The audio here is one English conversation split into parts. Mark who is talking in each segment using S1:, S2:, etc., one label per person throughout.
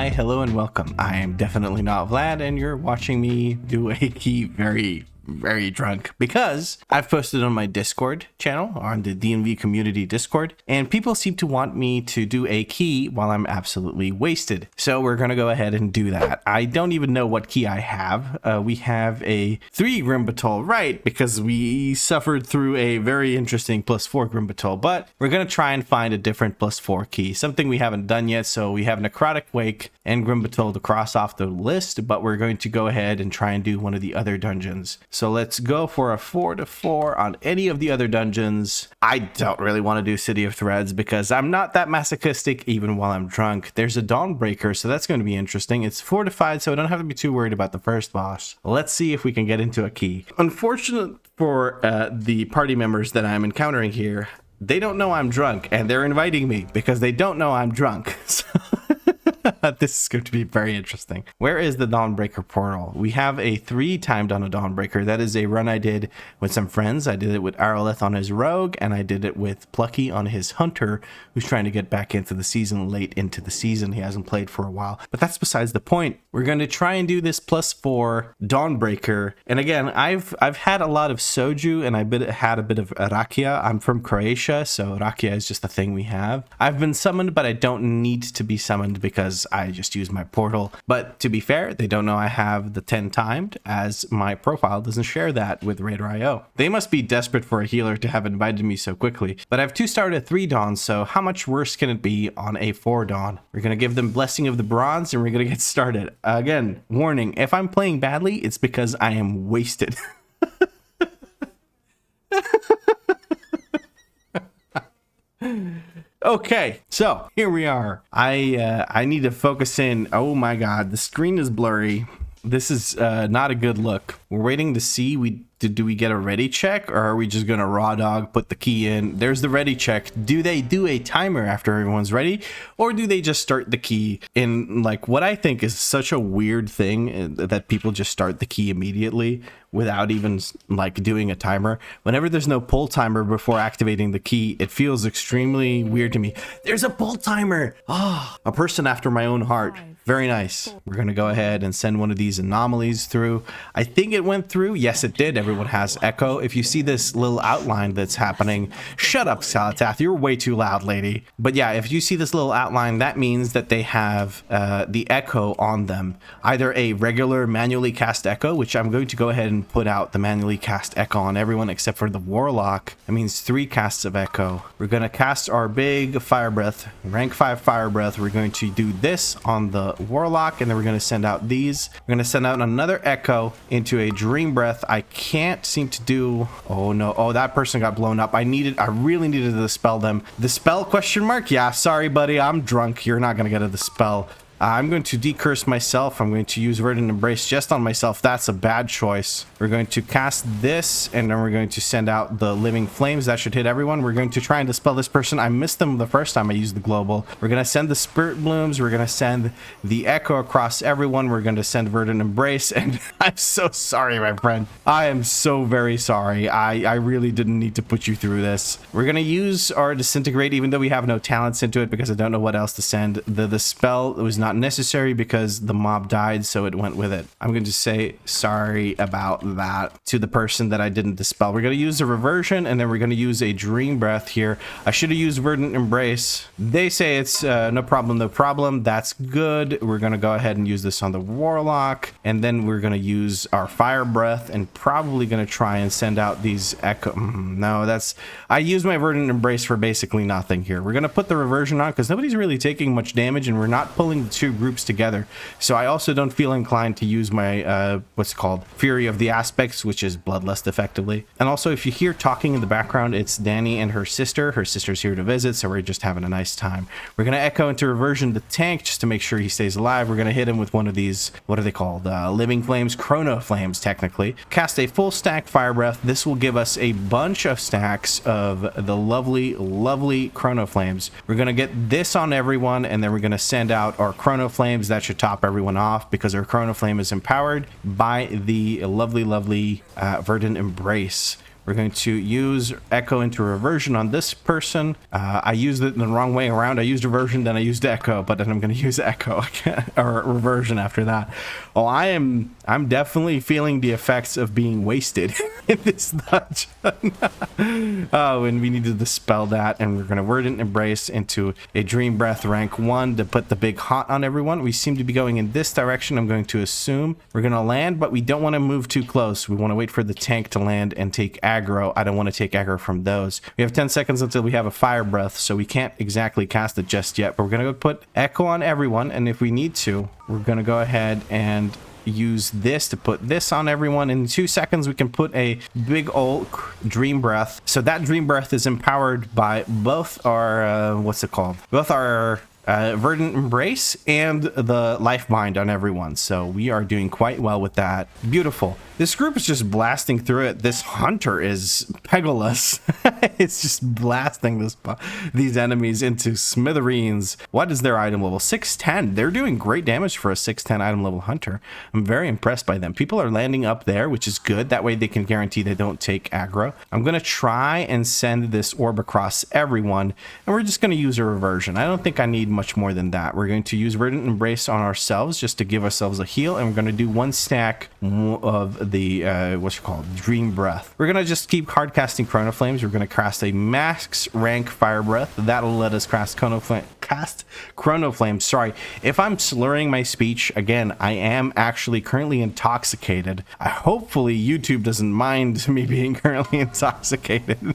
S1: Hi, hello, and welcome. I am definitely not Vlad, and you're watching me do a key very drunk because I've posted on my Discord channel, on the DNV community Discord, and people seem to want me to do a key while I'm absolutely wasted. So we're gonna go ahead and do that. I don't even know what key I have. We have a 3 Grimbatol, right? Because we suffered through a very interesting +4 Grimbatol, but we're gonna try and find a different +4 key, something we haven't done yet. So we have Necrotic Wake and Grimbatol to cross off the list, but we're going to go ahead and try and do one of the other dungeons. So let's go for a 4-4 on any of the other dungeons. I don't really want to do City of Threads because I'm not that masochistic even while I'm drunk. There's a Dawnbreaker, so that's going to be interesting. It's fortified, so I don't have to be too worried about the first boss. Let's see if we can get into a key. Unfortunate for the party members that I'm encountering here, they don't know I'm drunk, and they're inviting me because they don't know I'm drunk. So this is going to be very interesting. Where is the Dawnbreaker portal? We have a 3 timed on a Dawnbreaker. That is a run I did with some friends. I did it with Aralith on his rogue, and I did it with Plucky on his hunter, who's trying to get back into the season, late into the season. He hasn't played for a while, but that's besides the point. We're going to try and do this +4 Dawnbreaker. And again, I've had a lot of soju, and had a bit of rakia. I'm from Croatia, so rakia is just a thing we have. I've been summoned, but I don't need to be summoned because I just use my portal. But to be fair, they don't know I have the 10 timed, as my profile doesn't share that with Raider.io. They must be desperate for a healer to have invited me so quickly. But I've 2-starred at 3 Dawns, so how much worse can it be on a 4 Dawn? We're gonna give them Blessing of the Bronze, and we're gonna get started. Again, warning, if I'm playing badly, it's because I am wasted. Okay, so here we are. I need to focus in. Oh my god, the screen is blurry. This is not a good look. We're waiting to see, do we get a ready check, or are we just gonna raw dog, put the key in? There's the ready check. Do they do a timer after everyone's ready, or do they just start the key in, like, what I think is such a weird thing, that people just start the key immediately without even like doing a timer? Whenever there's no pull timer before activating the key, it feels extremely weird to me. There's a pull timer. Ah, a person after my own heart. Very nice. We're gonna go ahead and send one of these anomalies through. I think it went through. Yes, it did. Everyone has echo. If you see this little outline that's happening, shut up, Salatath. You're way too loud, lady. But yeah, if you see this little outline, that means that they have the echo on them. Either a regular manually cast echo, which I'm going to go ahead and put out the manually cast echo on everyone except for the warlock. That means 3 casts of echo. We're gonna cast our big fire breath, rank 5 fire breath. We're going to do this on the warlock, and then we're going to send out these. We're going to send out another echo into a dream breath. I can't seem to do. Oh no. Oh, that person got blown up. I really needed to dispel them. The spell ? Yeah, sorry buddy, I'm drunk. You're not going to get a dispel. I'm going to decurse myself. I'm going to use Verdant Embrace just on myself. That's a bad choice. We're going to cast this, and then we're going to send out the Living Flames. That should hit everyone. We're going to try and dispel this person. I missed them the first time I used the global. We're going to send the Spirit Blooms. We're going to send the Echo across everyone. We're going to send Verdant Embrace, and I'm so sorry, my friend. I am so very sorry. I really didn't need to put you through this. We're going to use our Disintegrate, even though we have no talents into it, because I don't know what else to send. The spell was not necessary because the mob died, so it went with it. I'm going to say sorry about that to the person that I didn't dispel. We're going to use a reversion, and then we're going to use a dream breath here. I should have used Verdant Embrace. They say it's no problem. That's good. We're going to go ahead and use this on the warlock, and then we're going to use our fire breath, and probably going to try and send out these echo. No, I used my Verdant Embrace for basically nothing here. We're going to put the reversion on because nobody's really taking much damage, and we're not pulling the 2 groups together. So I also don't feel inclined to use my what's called Fury of the Aspects, which is Bloodlust effectively. And also, if you hear talking in the background, it's Danny and her sister. Her sister's here to visit, so we're just having a nice time. We're going to echo into reversion the tank just to make sure he stays alive. We're going to hit him with one of these, what are they called? Living Flames, Chrono Flames, technically. Cast a full stack Fire Breath. This will give us a bunch of stacks of the lovely Chrono Flames. We're going to get this on everyone, and then we're going to send out our Chrono Flames. That should top everyone off because our Chrono Flame is empowered by the lovely Verdant Embrace. We're going to use Echo into Reversion on this person. I used it in the wrong way around. I used Reversion, then I used Echo, but then I'm going to use Echo again, or Reversion after that. Oh, I'm definitely feeling the effects of being wasted in this dungeon. Oh, and we need to dispel that, and we're going to Verdant Embrace into a Dream Breath rank 1 to put the big hot on everyone. We seem to be going in this direction. I'm going to assume we're going to land, but we don't want to move too close. We want to wait for the tank to land and take aggro. I don't want to take aggro from those. We have 10 seconds until we have a Fire Breath, so we can't exactly cast it just yet, but we're going to go put Echo on everyone, and if we need to, we're going to go ahead and use this to put this on everyone. In 2 seconds we can put a big old Dream Breath. So that Dream Breath is empowered by both our what's it called, both our Verdant Embrace and the Life Bind on everyone. So we are doing quite well with that. Beautiful. This group is just blasting through it. This hunter is Pegasus. It's just blasting these enemies into smithereens. What is their item level? 610. They're doing great damage for a 610 item level hunter. I'm very impressed by them. People are landing up there, which is good. That way they can guarantee they don't take aggro. I'm going to try and send this orb across everyone, and we're just going to use a Reversion. I don't think I need much more than that. We're going to use Verdant Embrace on ourselves just to give ourselves a heal, and we're going to do 1 stack of the what's it called, Dream Breath. We're gonna just keep hard casting Chrono Flames. We're gonna cast a max rank Fire Breath. That'll let us cast Chrono Flames. Sorry if I'm slurring my speech again. I am actually currently intoxicated. Hopefully YouTube doesn't mind me being currently intoxicated.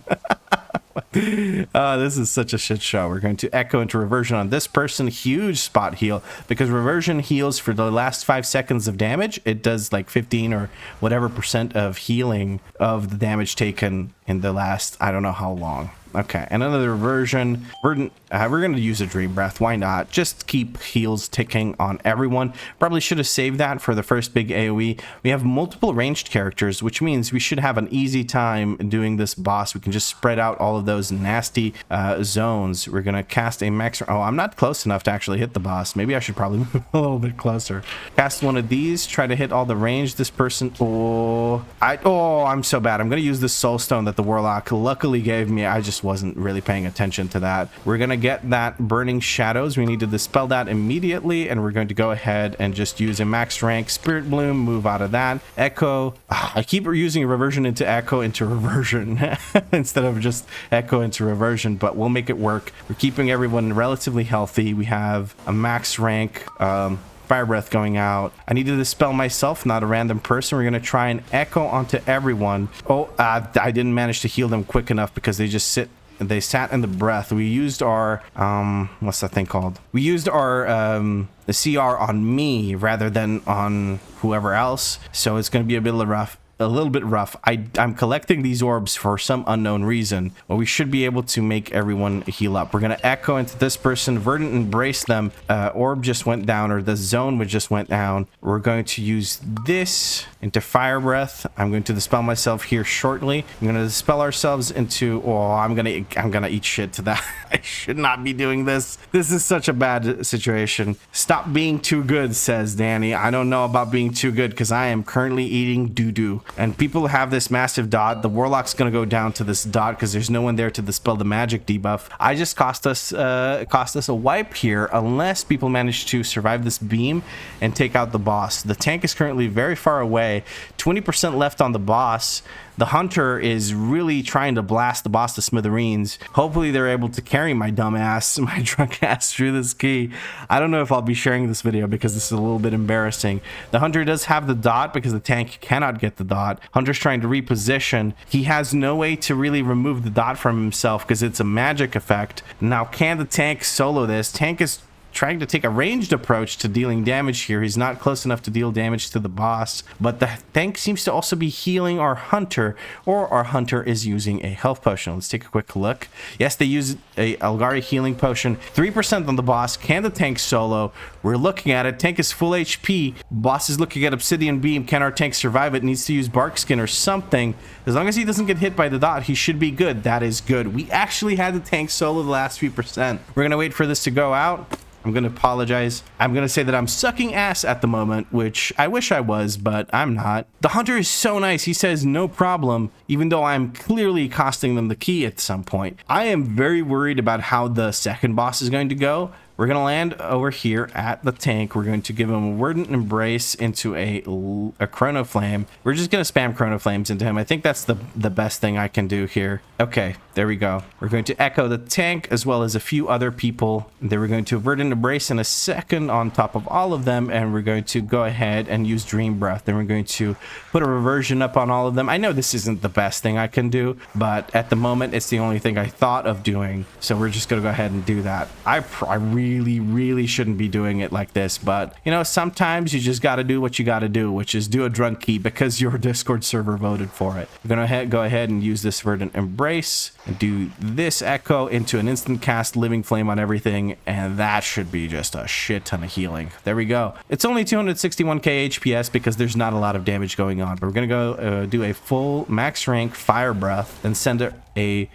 S1: This is such a shit show. We're going to Echo into Reversion on this person. Huge spot heal, because Reversion heals for the last 5 seconds of damage. It does like 15 or whatever % of healing of the damage taken in the last, I don't know how long. Okay, and another Reversion. Verdant, we're going to use a Dream Breath. Why not? Just keep heals ticking on everyone. Probably should have saved that for the first big AoE. We have multiple ranged characters, which means we should have an easy time doing this boss. We can just spread out all of those nasty zones. We're going to cast a max. Oh, I'm not close enough to actually hit the boss. Maybe I should probably move a little bit closer. Cast one of these. Try to hit all the range. This person. Oh, I'm so bad. I'm going to use this Soul Stone that the Warlock luckily gave me. I just wasn't really paying attention to that. We're gonna get that Burning Shadows. We need to dispel that immediately, and we're going to go ahead and just use a max rank Spirit Bloom, move out of that. Echo. I keep using Reversion into Echo into Reversion instead of just Echo into Reversion, but we'll make it work. We're keeping everyone relatively healthy. We have a max rank Fire Breath going out. I need to dispel myself, not a random person. We're going to try and Echo onto everyone. Oh, I didn't manage to heal them quick enough because they just sat in the breath. We used our what's that thing called? We used our the CR on me rather than on whoever else, so it's going to be a little bit rough. I'm collecting these orbs for some unknown reason, but we should be able to make everyone heal up. We're going to Echo into this person, Verdant Embrace them. Orb just went down, or the zone just went down. We're going to use this into Fire Breath. I'm going to dispel myself here shortly. I'm going to dispel ourselves into, oh, I'm gonna eat shit to that. I should not be doing this. This is such a bad situation. Stop being too good, says Danny. I don't know about being too good, because I am currently eating doo-doo. And people have this massive dot. The Warlock's gonna go down to this dot because there's no one there to dispel the magic debuff. I just cost us a wipe here, unless people manage to survive this beam and take out the boss. The tank is currently very far away. 20% left on the boss. The hunter is really trying to blast the boss to smithereens. Hopefully they're able to carry my dumb ass, my drunk ass through this key. I don't know if I'll be sharing this video because this is a little bit embarrassing. The hunter does have the dot because the tank cannot get the dot. Hunter's trying to reposition. He has no way to really remove the dot from himself because it's a magic effect. Now, can the tank solo this? Tank is trying to take a ranged approach to dealing damage here. He's not close enough to deal damage to the boss, but the tank seems to also be healing our hunter, or our hunter is using a health potion. Let's take a quick look. Yes, they use a Algari healing potion. 3% on the boss. Can the tank solo? We're looking at it. Tank is full HP. Boss is looking at Obsidian Beam. Can our tank survive it? Needs to use Bark Skin or something. As long as he doesn't get hit by the dot, he should be good. That is good. We actually had the tank solo the last few percent. We're gonna wait for this to go out. I'm going to apologize. I'm going to say that I'm sucking ass at the moment, which I wish I was, but I'm not. The hunter is so nice. He says no problem, even though I'm clearly costing them the key at some point. I am very worried about how the second boss is going to go. We're going to land over here at the tank. We're going to give him a Verdant Embrace into a Chrono Flame. We're just going to spam Chrono Flames into him. I think that's the best thing I can do here. Okay, there we go. We're going to echo the tank as well as a few other people. Then we're going to Verdant Embrace in a second on top of all of them. And we're going to go ahead and use Dream Breath. Then we're going to put a reversion up on all of them. I know this isn't the best thing I can do, but at the moment, it's the only thing I thought of doing. So we're just going to go ahead and do that. I really shouldn't be doing it like this, but you know, sometimes you just got to do what you got to do, which is do a drunk key because your Discord server voted for it. We're gonna go ahead and use this Verdant Embrace and do this echo into an instant cast Living Flame on everything, and that should be just a shit ton of healing. There we go. It's only 261k HPS because there's not a lot of damage going on, but we're gonna go do a full max rank Fire Breath, then send a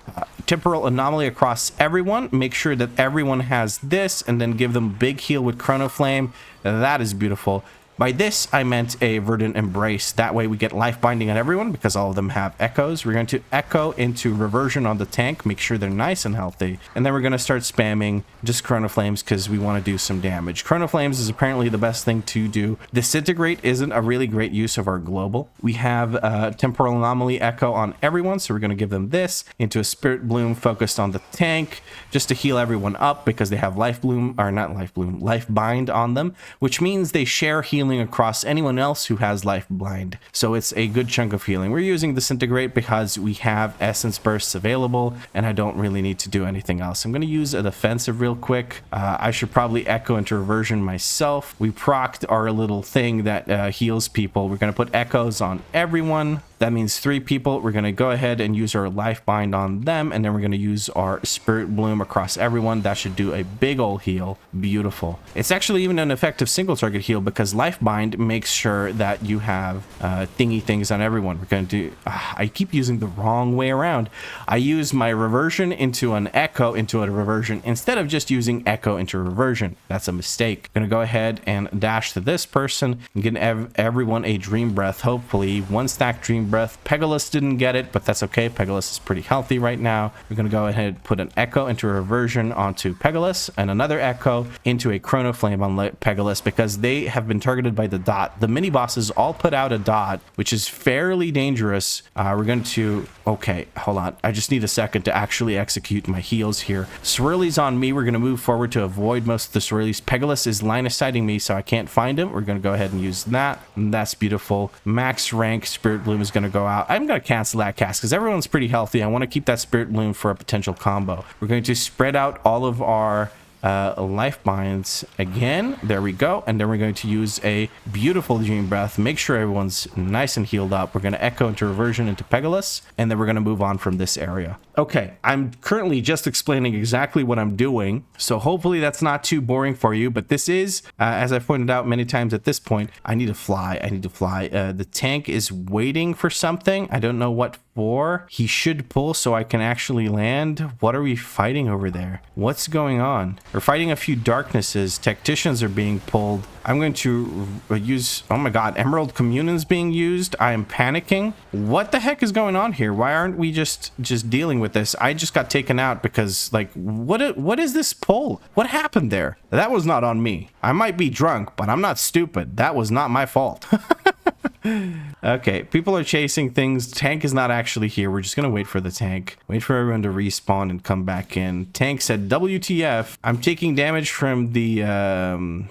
S1: temporal anomaly across everyone. Make sure that everyone has this, and then give them big heal with Chrono Flame. That is beautiful. By this, I meant a Verdant Embrace. That way we get life binding on everyone because all of them have echoes. We're going to echo into reversion on the tank, make sure they're nice and healthy. And then we're going to start spamming just Chrono Flames because we want to do some damage. Chrono Flames is apparently the best thing to do. Disintegrate isn't a really great use of our global. We have Temporal Anomaly Echo on everyone, so we're going to give them this into a Spirit Bloom focused on the tank just to heal everyone up because they have Life Bind on them, which means they share healing across anyone else who has Life Blind. So it's a good chunk of healing. We're using Disintegrate because we have Essence Bursts available and I don't really need to do anything else. I'm going to use a defensive real quick. I should probably echo into reversion myself. We procced our little thing that heals people. We're going to put echoes on everyone. That means 3 people. We're going to go ahead and use our Life Bind on them, and then we're going to use our Spirit Bloom across everyone. That should do a big ol' heal. Beautiful. It's actually even an effective single target heal because Life Bind makes sure that you have thingy things on everyone. We're going to do... I keep using the wrong way around. I use my reversion into an echo into a reversion instead of just using echo into reversion. That's a mistake. I'm going to go ahead and dash to this person and give everyone a Dream Breath, hopefully. 1 stack Dream Breath. Pegasus didn't get it, but that's okay. Pegasus is pretty healthy right now. We're going to go ahead and put an echo into a reversion onto Pegasus and another echo into a Chrono Flame on Pegasus because they have been targeted by the dot. The mini bosses all put out a dot, which is fairly dangerous. We're going to... Okay, hold on. I just need a second to actually execute my heals here. Swirly's on me. We're going to move forward to avoid most of the swirlies. Pegasus is line of sighting me, so I can't find him. We're going to go ahead and use that. And that's beautiful. Max rank Spirit Bloom is going to go out. I'm going to cancel that cast because everyone's pretty healthy. I want to keep that Spirit Bloom for a potential combo. We're going to spread out all of our life binds again. There we go. And then we're going to use a beautiful Dream Breath. Make sure everyone's nice and healed up. We're going to echo into reversion into Pegasus, and then we're going to move on from this area. Okay, I'm currently just explaining exactly what I'm doing, so hopefully that's not too boring for you, but this is, as I pointed out many times at this point, I need to fly. The tank is waiting for something. I don't know what for. He should pull so I can actually land. What are we fighting over there? What's going on? We're fighting a few darknesses. Tacticians are being pulled. I'm going to use... Oh my god, Emerald Communion's being used. I am panicking. What the heck is going on here? Why aren't we just dealing with this? I just got taken out because, like, what is this pull? What happened there? That was not on me. I might be drunk, but I'm not stupid. That was not my fault. Okay, people are chasing things. Tank is not actually here. We're just gonna wait for the tank. Wait for everyone to respawn and come back in. Tank said, WTF, I'm taking damage from the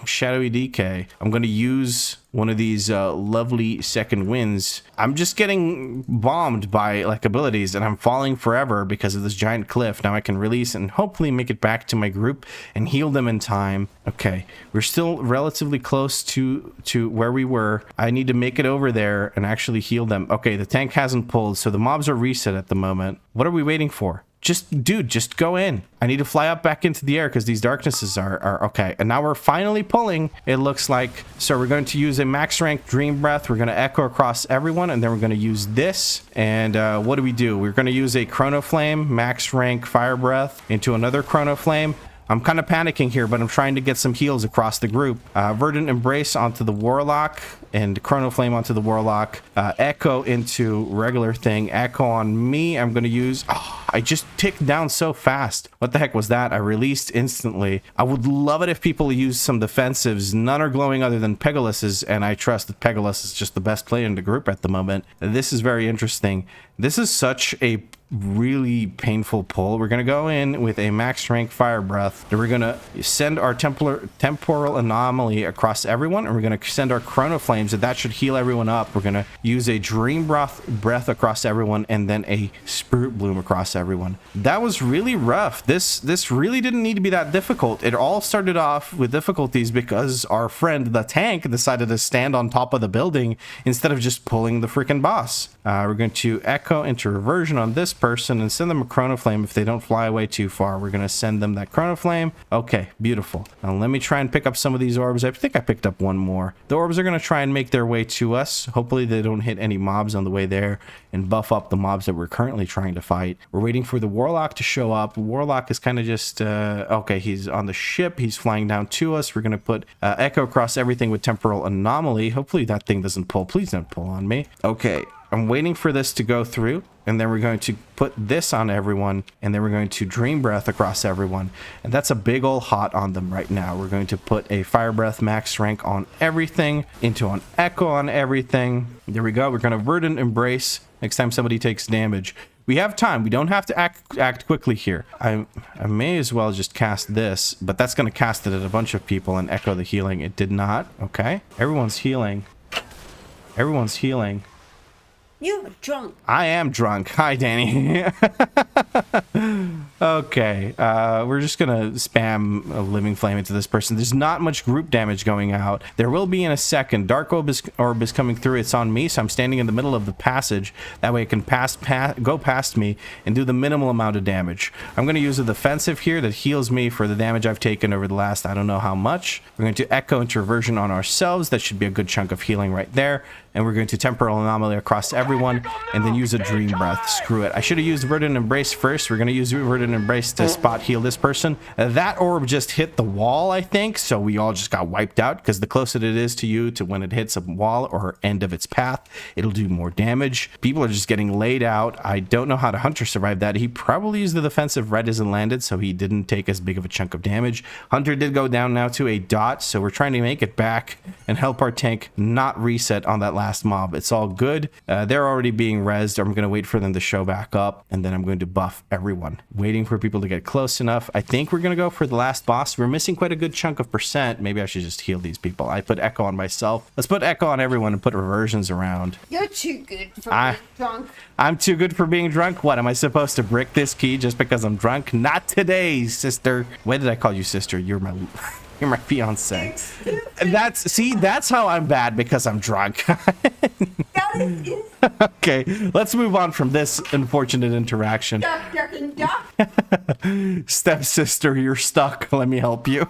S1: shadowy DK. I'm gonna use one of these lovely second winds. I'm just getting bombed by like abilities and I'm falling forever because of this giant cliff. Now I can release and hopefully make it back to my group and heal them in time. Okay, we're still relatively close to where we were. I need to make it over there and actually heal them. Okay, the tank hasn't pulled, so the mobs are reset at the moment. What are we waiting for? Just go in. I need to fly up back into the air because these darknesses are okay. And now we're finally pulling, it looks like. So we're going to use a max rank Dream Breath. We're going to echo across everyone, and then we're going to use this. And what do? We're going to use a Chrono Flame, max rank Fire Breath into another Chrono Flame. I'm kind of panicking here, but I'm trying to get some heals across the group. Verdant Embrace onto the Warlock and Chrono Flame onto the Warlock. Echo into regular thing. Echo on me. I'm going to use... Oh, I just ticked down so fast. What the heck was that? I released instantly. I would love it if people use some defensives. None are glowing other than Pegalus's, and I trust that Pegulus is just the best player in the group at the moment. This is very interesting. This is such a really painful pull. We're going to go in with a max rank Fire Breath. And we're going to send our Temporal Anomaly across everyone. And we're going to send our Chrono Flames, and that should heal everyone up. We're going to use a Dream Breath across everyone, and then a Spirit Bloom across everyone. That was really rough. This really didn't need to be that difficult. It all started off with difficulties because our friend, the tank, decided to stand on top of the building instead of just pulling the freaking boss. We're going to Echo into Reversion on this person and send them a Chrono Flame if they don't fly away too far. We're going to send them that Chrono Flame. Okay, beautiful. Now let me try and pick up some of these orbs. I think I picked up one more. The orbs are going to try and make their way to us. Hopefully they don't hit any mobs on the way there and buff up the mobs that we're currently trying to fight. We're waiting for the Warlock to show up. Warlock is kind of just... okay, he's on the ship. He's flying down to us. We're going to put Echo across everything with Temporal Anomaly. Hopefully that thing doesn't pull. Please don't pull on me. Okay. I'm waiting for this to go through, and then we're going to put this on everyone, and then we're going to Dream Breath across everyone. And that's a big ol' hot on them right now. We're going to put a Fire Breath max rank on everything, into an Echo on everything. There we go. We're going to Verdant Embrace next time somebody takes damage. We have time. We don't have to act quickly here. I may as well just cast this, but that's going to cast it at a bunch of people and Echo the healing. It did not. Okay. Everyone's healing. Everyone's healing.
S2: You're drunk.
S1: I am drunk. Hi, Danny. Okay, we're just gonna spam a Living Flame into this person. There's not much group damage going out. There will be in a second. Dark Orb is coming through. It's on me, so I'm standing in the middle of the passage. That way it can go past me and do the minimal amount of damage. I'm gonna use a defensive here that heals me for the damage I've taken over the last I don't know how much. We're going to Echo into Reversion on ourselves. That should be a good chunk of healing right there. And we're going to Temporal Anomaly across everyone, and then use a Dream Breath. Screw it. I should have used Verdant Embrace first. We're going to use Verdant Embrace to spot heal this person. That orb just hit the wall, I think, so we all just got wiped out, because the closer it is to you to when it hits a wall or end of its path, it'll do more damage. People are just getting laid out. I don't know how the Hunter survived that. He probably used the defensive red isn't landed, so he didn't take as big of a chunk of damage. Hunter did go down now to a dot, so we're trying to make it back and help our tank not reset on that last mob. It's all good. They're already being rezzed. I'm going to wait for them to show back up, and then I'm going to buff everyone. Waiting for people to get close enough. I think we're going to go for the last boss. We're missing quite a good chunk of percent. Maybe I should just heal these people. I put Echo on myself. Let's put Echo on everyone and put reversions around.
S2: You're too good for being drunk.
S1: I'm too good for being drunk? What, am I supposed to brick this key just because I'm drunk? Not today, sister. Why did I call you sister? You're my... You're my fiance. That's how I'm bad, because I'm drunk. Okay, let's move on from this unfortunate interaction. Stepsister, you're stuck. Let me help you.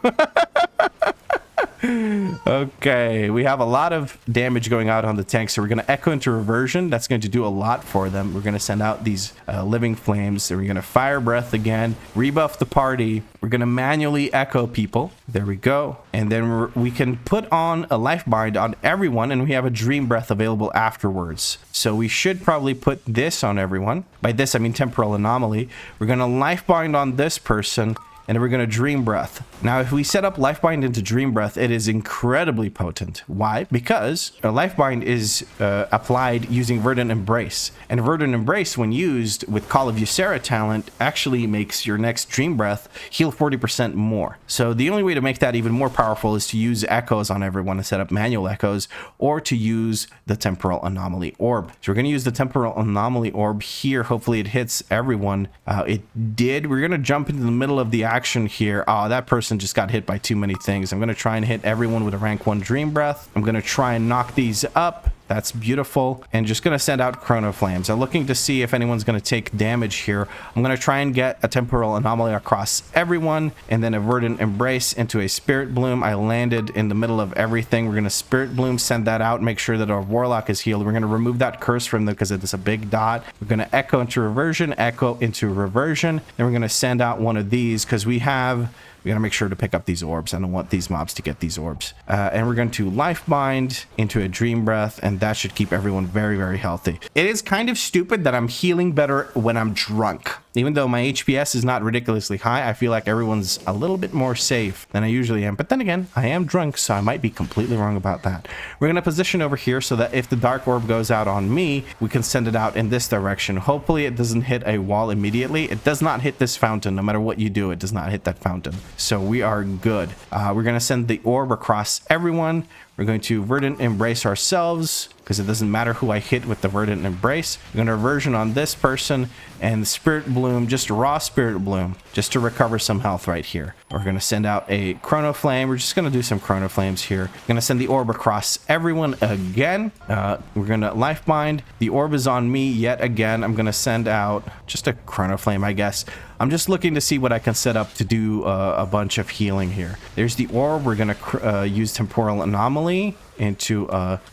S1: Okay, we have a lot of damage going out on the tank, so we're going to Echo into Reversion. That's going to do a lot for them. We're going to send out these Living Flames. So we're going to Fire Breath again, rebuff the party. We're going to manually Echo people. There we go. And then we can put on a Life Bind on everyone, and we have a Dream Breath available afterwards. So we should probably put this on everyone. By this, I mean Temporal Anomaly. We're going to Life Bind on this person, and we're going to Dream Breath. Now, if we set up Lifebind into Dream Breath, it is incredibly potent. Why? Because a Lifebind is applied using Verdant Embrace. And Verdant Embrace, when used with Call of Ysera talent, actually makes your next Dream Breath heal 40% more. So the only way to make that even more powerful is to use Echoes on everyone and set up manual Echoes, or to use the Temporal Anomaly Orb. So we're going to use the Temporal Anomaly Orb here. Hopefully it hits everyone. It did. We're going to jump into the middle of the action here. Oh, that person just got hit by too many things. I'm going to try and hit everyone with a rank 1 Dream Breath. I'm going to try and knock these up. That's beautiful. And just going to send out Chrono Flames. I'm looking to see if anyone's going to take damage here. I'm going to try and get a Temporal Anomaly across everyone, and then a Verdant Embrace into a Spirit Bloom. I landed in the middle of everything. We're going to Spirit Bloom, send that out, make sure that our Warlock is healed. We're going to remove that curse from them because it's a big dot. We're going to Echo into Reversion, Echo into Reversion. Then we're going to send out one of these because we have We gotta make sure to pick up these orbs. I don't want these mobs to get these orbs. And we're going to life bind into a dream breath, and that should keep everyone very, very healthy. It is kind of stupid that I'm healing better when I'm drunk. Even though my HPS is not ridiculously high, I feel like everyone's a little bit more safe than I usually am. But then again, I am drunk, so I might be completely wrong about that. We're going to position over here so that if the dark orb goes out on me, we can send it out in this direction. Hopefully it doesn't hit a wall immediately. It does not hit this fountain. No matter what you do, it does not hit that fountain. So we are good. We're going to send the orb across everyone. We're going to Verdant Embrace ourselves because it doesn't matter who I hit with the Verdant Embrace. We're going to Reversion on this person and the Spirit Bloom, just raw Spirit Bloom, just to recover some health right here. We're going to send out a Chrono Flame. We're just going to do some Chrono Flames here. We're going to send the orb across everyone again. We're going to Life Bind. The orb is on me yet again. I'm going to send out just a Chrono Flame, I guess. I'm just looking to see what I can set up to do a bunch of healing here. There's the orb. We're going to use Temporal Anomaly into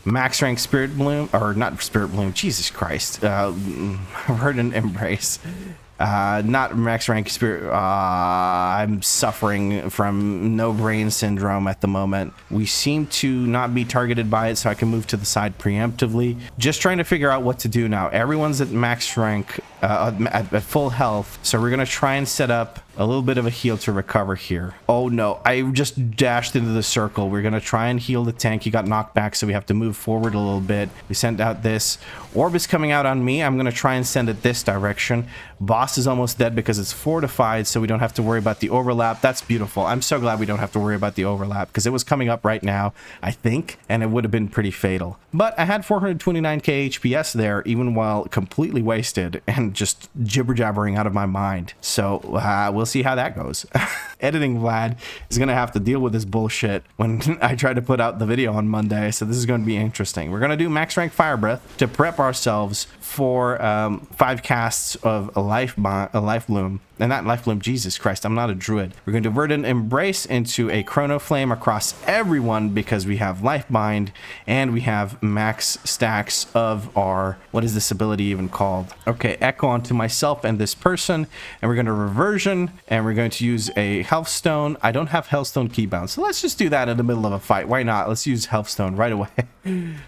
S1: max rank Spirit Bloom, or not Spirit Bloom, Jesus Christ, Verdant Embrace. Not max rank Spirit. I'm suffering from no brain syndrome at the moment. We seem to not be targeted by it, so I can move to the side preemptively. Just trying to figure out what to do now. Everyone's at max rank, at full health, so we're gonna try and set up a little bit of a heal to recover here. Oh no, I just dashed into the circle. We're gonna try and heal the tank. He got knocked back, so we have to move forward a little bit. We sent out this. Orb is coming out on me. I'm gonna try and send it this direction. Boss is almost dead because it's fortified, so we don't have to worry about the overlap. That's beautiful. I'm so glad we don't have to worry about the overlap because it was coming up right now, I think, and it would have been pretty fatal. But I had 429k HPS there, even while completely wasted and just jibber-jabbering out of my mind. So we'll see how that goes. Editing Vlad is going to have to deal with this bullshit when I try to put out the video on Monday, so this is going to be interesting. We're going to do max rank Fire Breath to prep ourselves for 5 casts of a Life Bloom. And not Life Bloom, Jesus Christ, I'm not a druid. We're going to Verdant Embrace into a Chrono Flame across everyone because we have Life Bind and we have max stacks of our, what is this ability even called? Okay, Echo onto myself and this person, and we're going to Reversion, and we're going to use a Healthstone. I don't have Healthstone keybound, so let's just do that in the middle of a fight. Why not? Let's use Healthstone right away.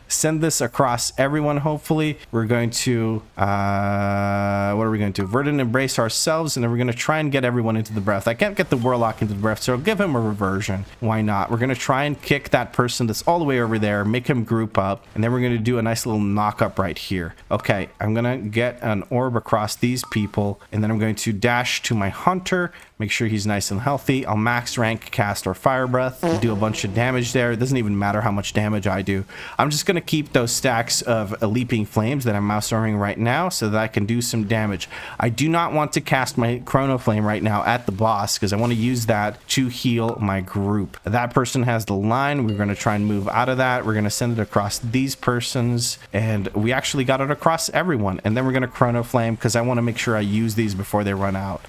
S1: Send this across everyone, hopefully. We're going to, what are we going to do? Verdant Embrace ourselves, and then we're going to try and get everyone into the breath. I can't get the Warlock into the breath, so I'll give him a Reversion. Why not? We're going to try and kick that person that's all the way over there, make him group up, and then we're going to do a nice little knock up right here. Okay, I'm going to get an orb across these people, and then I'm going to dash to my Hunter, make sure he's nice and healthy. I'll max rank cast or Fire Breath, do a bunch of damage there. It doesn't even matter how much damage I do. I'm just going to keep those stacks of Leaping Flames that I'm mouse arming right now so that I can do some damage. I do not want to cast my Chrono Flame right now at the boss because I want to use that to heal my group. That person has the line. We're going to try and move out of that. We're going to send it across these persons, and we actually got it across everyone. And then we're going to Chrono Flame because I want to make sure I use these before they run out.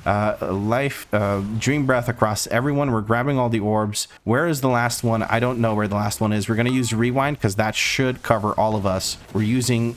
S1: Dream Breath across everyone. We're grabbing all the orbs. Where is the last one? I don't know where the last one is. We're going to use Rewind because that should cover all of us. We're using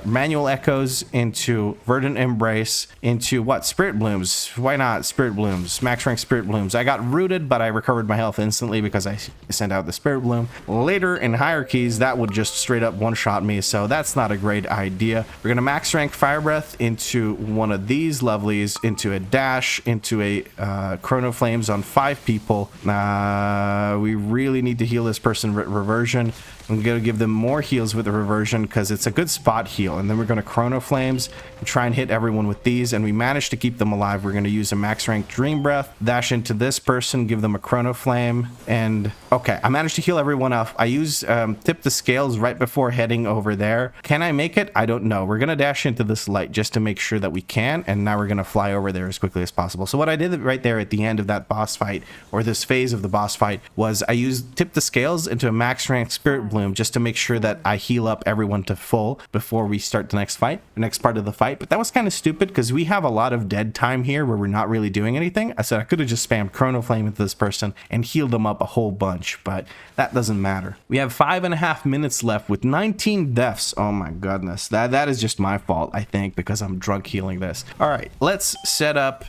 S1: manual echoes into Verdant Embrace into what? Spirit Blooms. Why not Spirit Blooms? Max rank Spirit Blooms. I got rooted, but I recovered my health instantly because I sent out the Spirit Bloom. Later in hierarchies, that would just straight up one-shot me, so that's not a great idea. We're gonna max rank Fire Breath into one of these lovelies, into a dash, into a Chrono Flames on 5 people. We really need to heal this person with Reversion. I'm going to give them more heals with the Reversion because it's a good spot heal. And then we're going to Chrono Flames and try and hit everyone with these. And we managed to keep them alive. We're going to use a max rank Dream Breath, dash into this person, give them a Chrono Flame. And okay, I managed to heal everyone up. I use Tip the Scales right before heading over there. Can I make it? I don't know. We're going to dash into this light just to make sure that we can. And now we're going to fly over there as quickly as possible. So what I did right there at the end of that boss fight, or this phase of the boss fight, was I used Tip the Scales into a max rank Spirit Bloom Bloom just to make sure that I heal up everyone to full before we start the next part of the fight. But that was kind of stupid because we have a lot of dead time here where we're not really doing anything. I said I could have just spammed Chrono Flame into this person and healed them up a whole bunch, but that doesn't matter. We have 5.5 minutes left with 19 deaths. Oh my goodness. That is just my fault, I think, because I'm drunk healing this. All right, let's set up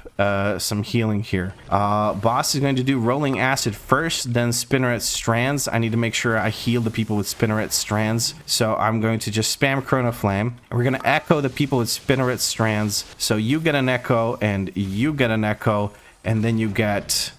S1: some healing here. Boss is going to do Rolling Acid first, then Spinneret Strands. I need to make sure I heal the people with Spinneret Strands. So I'm going to just spam Chrono Flame. We're going to echo the people with Spinneret Strands. So you get an echo and you get an echo. And then you get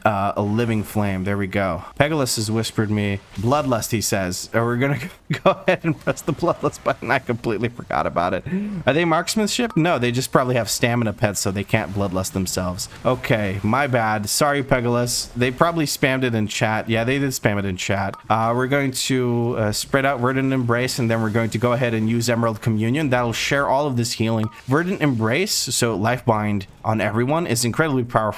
S1: a Living Flame. There we go. Pegasus has whispered me Bloodlust, he says. We're going to go ahead and press the Bloodlust button. I completely forgot about it. Are they marksmanship? No, they just probably have stamina pets, so they can't Bloodlust themselves. Okay, my bad. Sorry, Pegasus. They probably spammed it in chat. Yeah, they did spam it in chat. We're going to spread out Verdant Embrace, and then we're going to go ahead and use Emerald Communion. That'll share all of this healing. Verdant Embrace, so Life Bind on everyone, is incredibly powerful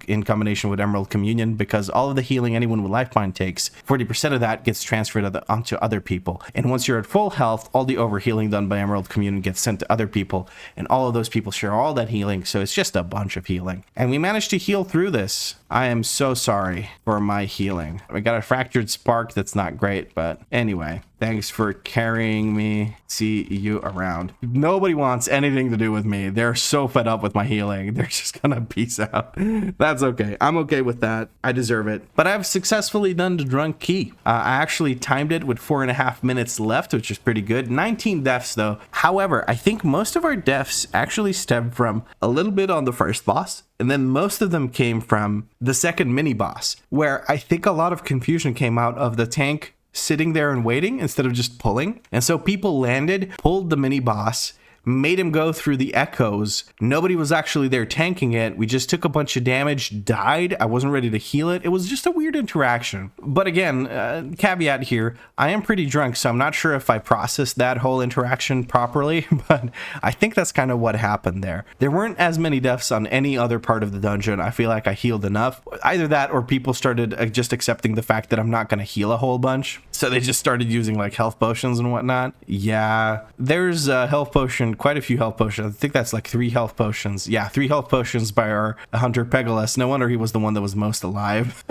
S1: in combination with Emerald Communion because all of the healing anyone with Lifeline takes, 40% of that gets transferred onto other people. And once you're at full health, all the overhealing done by Emerald Communion gets sent to other people, and all of those people share all that healing, so it's just a bunch of healing. And we managed to heal through this. I am so sorry for my healing. I got a Fractured Spark that's not great, but anyway. Thanks for carrying me. See you around. Nobody wants anything to do with me. They're so fed up with my healing. They're just gonna peace out. That's okay. I'm okay with that. I deserve it. But I've successfully done the Drunk Key. I actually timed it with 4.5 minutes left, which is pretty good. 19 deaths though. However, I think most of our deaths actually stem from a little bit on the first boss. And then most of them came from the second mini boss, where I think a lot of confusion came out of the tank sitting there and waiting instead of just pulling. And so people landed, pulled the mini boss, made him go through the echoes. Nobody was actually there tanking it. We just took a bunch of damage, died. I wasn't ready to heal it. It was just a weird interaction. But again, caveat here, I am pretty drunk, so I'm not sure if I processed that whole interaction properly, but I think that's kind of what happened there. There weren't as many deaths on any other part of the dungeon. I feel like I healed enough. Either that or people started just accepting the fact that I'm not going to heal a whole bunch. So they just started using like health potions and whatnot. Yeah, there's a health potion, quite a few health potions. I think that's like 3 health potions. Yeah, 3 health potions by our hunter Pegasus. No wonder he was the one that was most alive.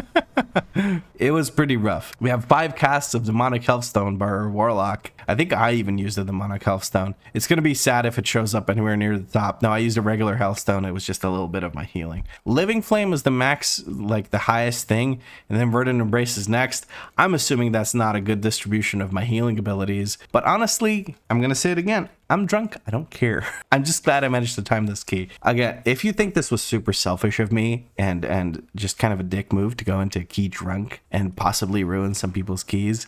S1: It was pretty rough. We have 5 casts of Demonic Healthstone by our Warlock. I think I even used a Demonic Healthstone. It's going to be sad if it shows up anywhere near the top. No, I used a regular Healthstone. It was just a little bit of my healing. Living Flame is the max, like the highest thing, and then Verdant Embrace is next. I'm assuming that's not a good distribution of my healing abilities, but honestly, I'm going to say it again. I'm drunk. I don't care. I'm just glad I managed to time this key. Again, if you think this was super selfish of me and just kind of a dick move to go into key drunk and possibly ruin some people's keys,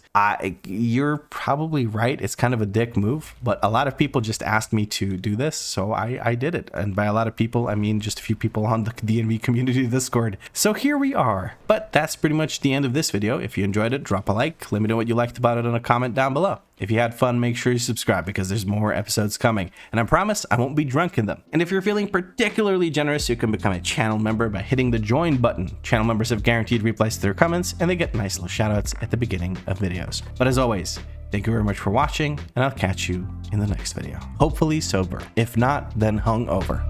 S1: you're probably right. It's kind of a dick move, but a lot of people just asked me to do this, so I did it. And by a lot of people, I mean just a few people on the DNV community Discord. So here we are. But that's pretty much the end of this video. If you enjoyed it, drop a like. Let me know what you liked about it in a comment down below. If you had fun, make sure you subscribe because there's more episodes coming. And I promise I won't be drunk in them. And if you're feeling particularly generous, you can become a channel member by hitting the join button. Channel members have guaranteed replies to their comments and they get nice little shoutouts at the beginning of videos. But as always, thank you very much for watching and I'll catch you in the next video. Hopefully sober. If not, then hungover.